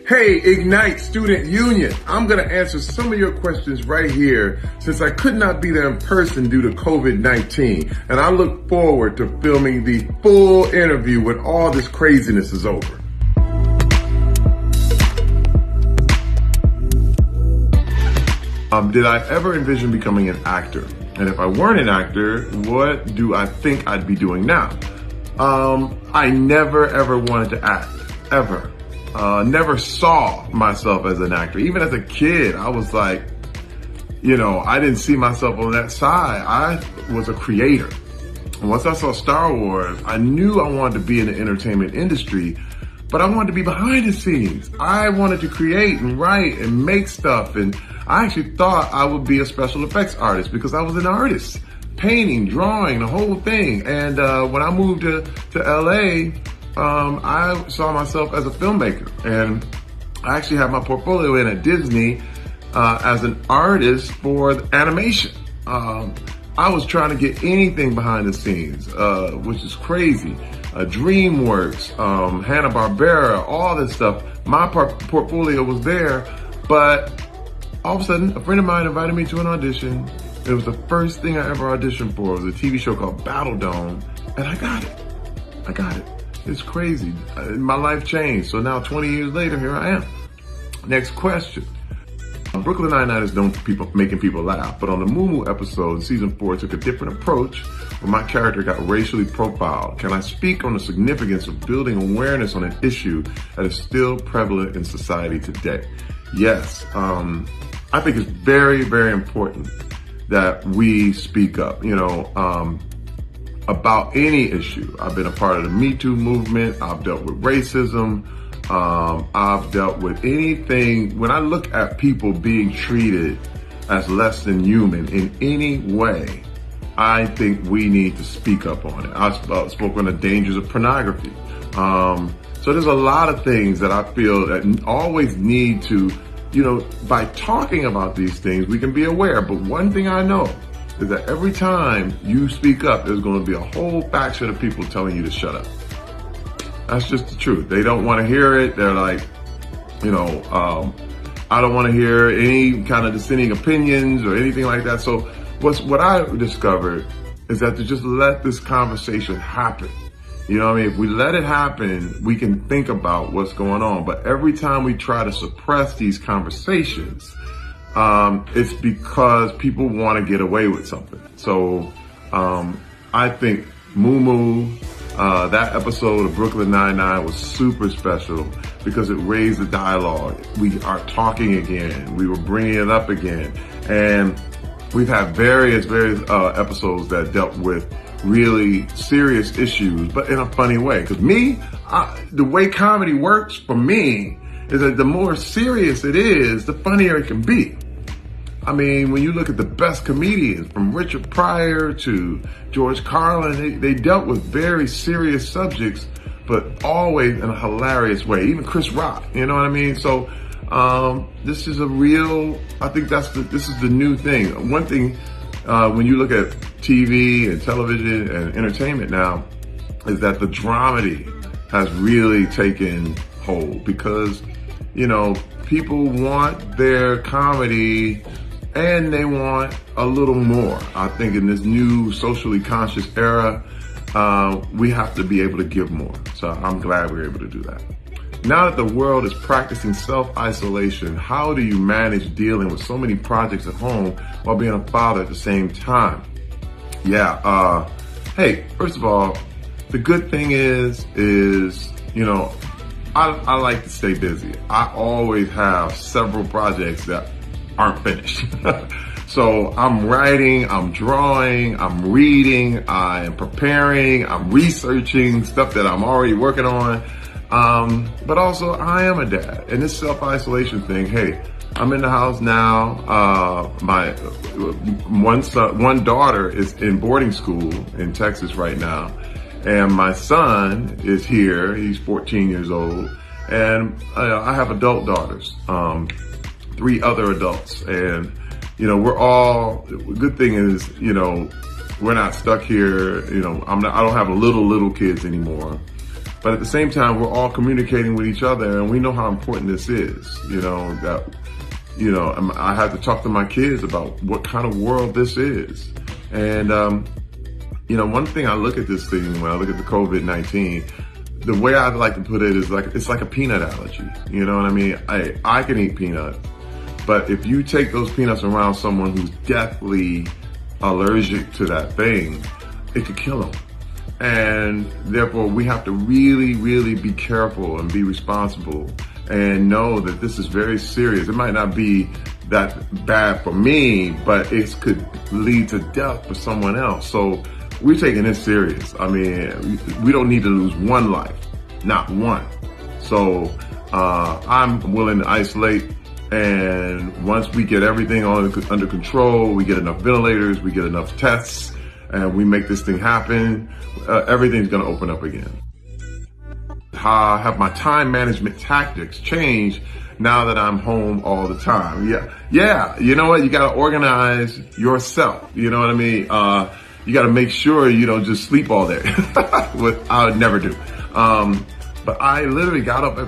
Hey, Ignite Student Union. I'm going to answer some of your questions right here since I could not be there in person due to COVID-19. And I look forward to filming the full interview when all this craziness is over. Did I ever envision becoming an actor? And if I weren't an actor, what do I think I'd be doing now? I never ever wanted to act, ever. Never saw myself as an actor. Even as a kid, I was like, I didn't see myself on that side. I was a creator. And once I saw Star Wars, I knew I wanted to be in the entertainment industry, but I wanted to be behind the scenes. I wanted to create and write and make stuff. And I actually thought I would be a special effects artist because I was an artist, painting, drawing, the whole thing. And when I moved to LA, I saw myself as a filmmaker, and I actually have my portfolio in at Disney as an artist for animation. I was trying to get anything behind the scenes, which is crazy. DreamWorks, Hanna-Barbera, all this stuff. My portfolio was there, but all of a sudden, a friend of mine invited me to an audition. It was the first thing I ever auditioned for. It was a TV show called Battle Dome, and I got it. It's crazy. My life changed. So now 20 years later, here I am. Next question. Brooklyn Nine-Nine is known for making people laugh, but on the Moo Moo episode in season 4, it took a different approach where my character got racially profiled. Can I speak on the significance of building awareness on an issue that is still prevalent in society today? Yes. I think it's very, very important that we speak up, about any issue. I've been a part of the Me Too movement. I've dealt with racism. I've dealt with anything. When I look at people being treated as less than human in any way, I think we need to speak up on it. I spoke on the dangers of pornography. So there's a lot of things that I feel that always need to, by talking about these things, we can be aware. But one thing I know is that every time you speak up, there's going to be a whole faction of people telling you to shut up. That's just the truth. They don't want to hear it. They're like, I don't want to hear any kind of dissenting opinions or anything like that. So what I discovered is that to just let this conversation happen. If we let it happen, we can think about what's going on. But every time we try to suppress these conversations, it's because people want to get away with something. So I think Moo Moo, that episode of Brooklyn Nine-Nine was super special because it raised the dialogue. We are talking again. We were bringing it up again. And we've had various episodes that dealt with really serious issues, but in a funny way. Because the way comedy works for me is that the more serious it is, the funnier it can be. I mean, when you look at the best comedians, from Richard Pryor to George Carlin, they dealt with very serious subjects, but always in a hilarious way. Even Chris Rock, you know what I mean? So this is I think this is the new thing. One thing, when you look at TV and television and entertainment now, is that the dramedy has really taken hold because, people want their comedy and they want a little more. I think in this new socially conscious era, we have to be able to give more. So I'm glad we're able to do that. Now that the world is practicing self-isolation, how do you manage dealing with so many projects at home while being a father at the same time? Hey, first of all, the good thing is, I like to stay busy. I always have several projects that aren't finished. So I'm writing, I'm drawing, I'm reading, I am preparing, I'm researching stuff that I'm already working on. But also I am a dad, and this self-isolation thing, hey, I'm in the house now. My one daughter is in boarding school in Texas right now. And my son is here, he's 14 years old. And I have adult daughters, 3 other adults. And, we're all, good thing is, we're not stuck here. I don't have little kids anymore. But at the same time, we're all communicating with each other, and we know how important this is. I had to talk to my kids about what kind of world this is. And, one thing I look at this thing, when I look at the COVID-19, the way I'd like to put it is it's like a peanut allergy. You know what I mean? I can eat peanuts, but if you take those peanuts around someone who's deathly allergic to that thing, it could kill them. And therefore, we have to really, really be careful and be responsible and know that this is very serious. It might not be that bad for me, but it could lead to death for someone else. So we're taking this serious. I mean, we don't need to lose one life, not one. So I'm willing to isolate. And once we get everything under control, we get enough ventilators, we get enough tests, and we make this thing happen, everything's going to open up again. How have my time management tactics changed now that I'm home all the time? Yeah. You know what? You got to organize yourself. You know what I mean? You got to make sure you don't just sleep all day, which I would never do. But I literally got up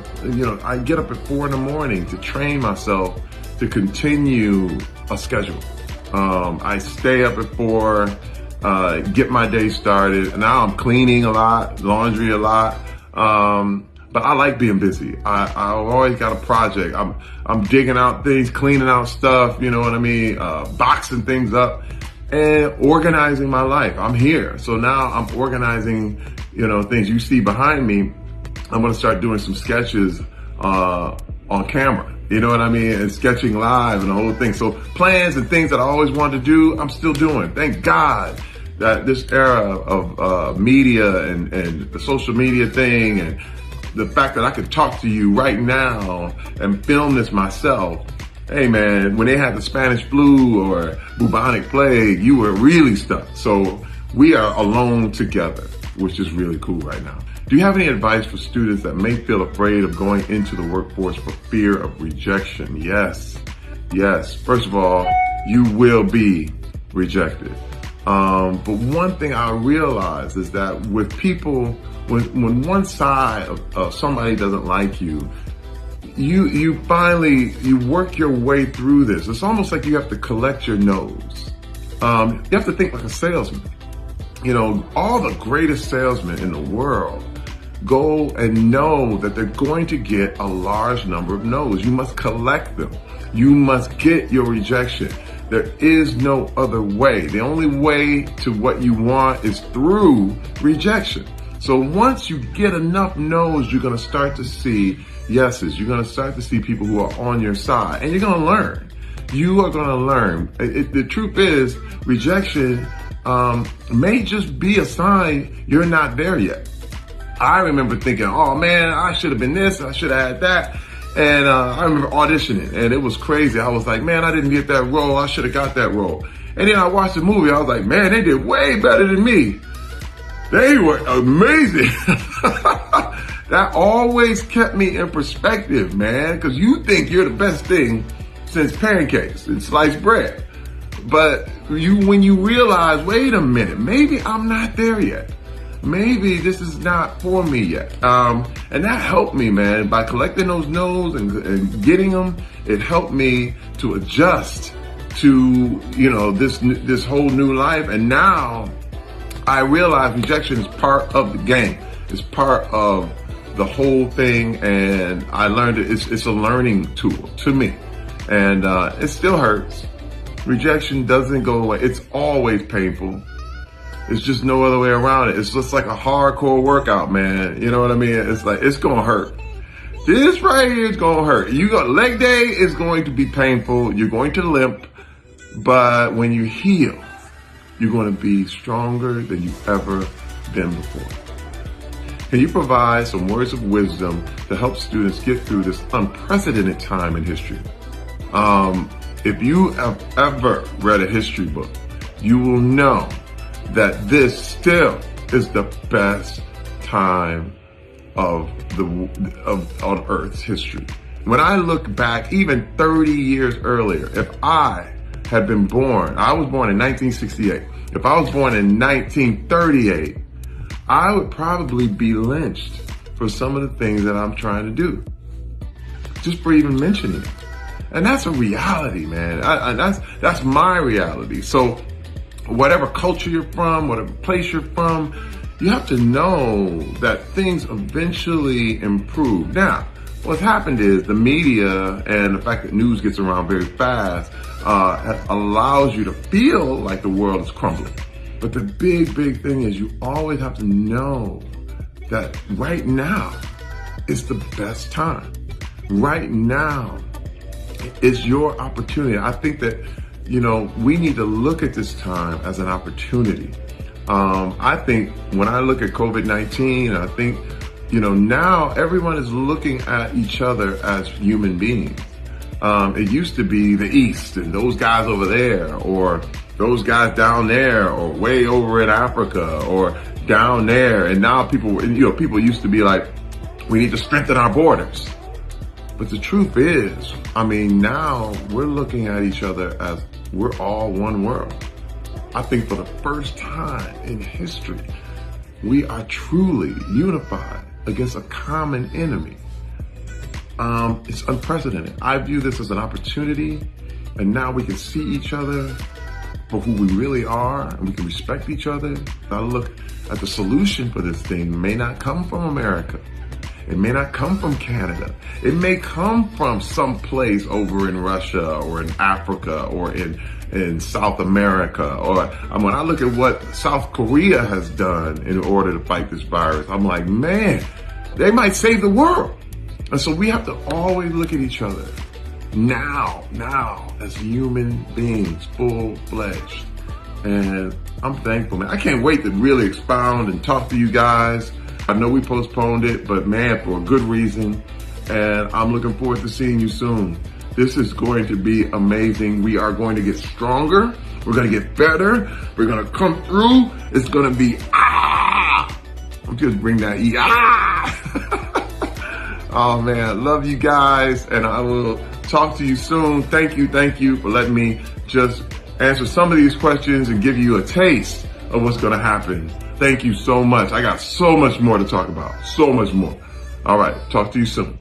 I get up at 4 a.m. to train myself to continue a schedule. I stay up at 4, get my day started. Now I'm cleaning a lot, laundry a lot. But I like being busy. I've always got a project. I'm digging out things, cleaning out stuff, you know what I mean? Boxing things up and organizing my life. I'm here. So now I'm organizing, things you see behind me. I'm going to start doing some sketches, on camera. You know what I mean? And sketching live and the whole thing. So plans and things that I always wanted to do, I'm still doing. Thank God that this era of media and the social media thing and the fact that I could talk to you right now and film this myself. Hey man, when they had the Spanish flu or bubonic plague, you were really stuck. So we are alone together, which is really cool right now. Do you have any advice for students that may feel afraid of going into the workforce for fear of rejection? Yes. First of all, you will be rejected. But one thing I realize is that with people, when one side of somebody doesn't like you, you finally work your way through this. It's almost like you have to collect your nose. You have to think like a salesman. All the greatest salesmen in the world go and know that they're going to get a large number of no's. You must collect them. You must get your rejection. There is no other way. The only way to what you want is through rejection. So once you get enough no's, you're going to start to see yeses. You're going to start to see people who are on your side, and you're going to learn. You are going to learn. The truth is, rejection may just be a sign you're not there yet. I remember thinking, oh man, I should have been this, I should have had that. And I remember auditioning, and it was crazy. I was like, man, I didn't get that role. I should have got that role. And then I watched the movie. I was like, man, they did way better than me. They were amazing. That always kept me in perspective, man, because you think you're the best thing since pancakes and sliced bread. But when you realize, wait a minute, maybe I'm not there yet. Maybe this is not for me yet. And that helped me, man. By collecting those no's and getting them, it helped me to adjust to, this whole new life. And now I realize rejection is part of the game. It's part of the whole thing. And I learned it's a learning tool to me. And it still hurts. Rejection doesn't go away. It's always painful. It's just no other way around it. It's just like a hardcore workout, man. You know what I mean? It's like, it's gonna hurt. This right here is gonna hurt. Leg day is going to be painful. You're going to limp. But when you heal, you're gonna be stronger than you've ever been before. Can you provide some words of wisdom to help students get through this unprecedented time in history? If you have ever read a history book, you will know that this still is the best time on Earth's history. When I look back, even 30 years earlier, if I had been born, I was born in 1968. If I was born in 1938, I would probably be lynched for some of the things that I'm trying to do. Just for even mentioning it. And that's a reality, man. That's my reality. So whatever culture you're from, whatever place you're from, you have to know that things eventually improve. Now, what's happened is the media and the fact that news gets around very fast allows you to feel like the world is crumbling. But the big thing is you always have to know that right now is the best time. Right now is your opportunity. I think that, we need to look at this time as an opportunity. I think when I look at COVID-19, I think, now everyone is looking at each other as human beings. It used to be the East and those guys over there, or those guys down there, or way over in Africa, or down there. And now people used to be like, we need to strengthen our borders. But the truth is, now we're looking at each other as we're all one world. I think for the first time in history, we are truly unified against a common enemy. It's unprecedented. I view this as an opportunity, and now we can see each other for who we really are, and we can respect each other. I look at the solution for this thing may not come from America. It may not come from Canada. It may come from some place over in Russia or in Africa or in South America. Or when I look at what South Korea has done in order to fight this virus, I'm like, man, they might save the world. And so we have to always look at each other now as human beings, full-fledged. And I'm thankful, man. I can't wait to really expound and talk to you guys. I know we postponed it, but man, for a good reason. And I'm looking forward to seeing you soon. This is going to be amazing. We are going to get stronger. We're going to get better. We're going to come through. It's going to be, I'm just bring that Oh man, love you guys. And I will talk to you soon. Thank you for letting me just answer some of these questions and give you a taste of what's going to happen. Thank you so much. I got so much more to talk about. So much more. All right. Talk to you soon.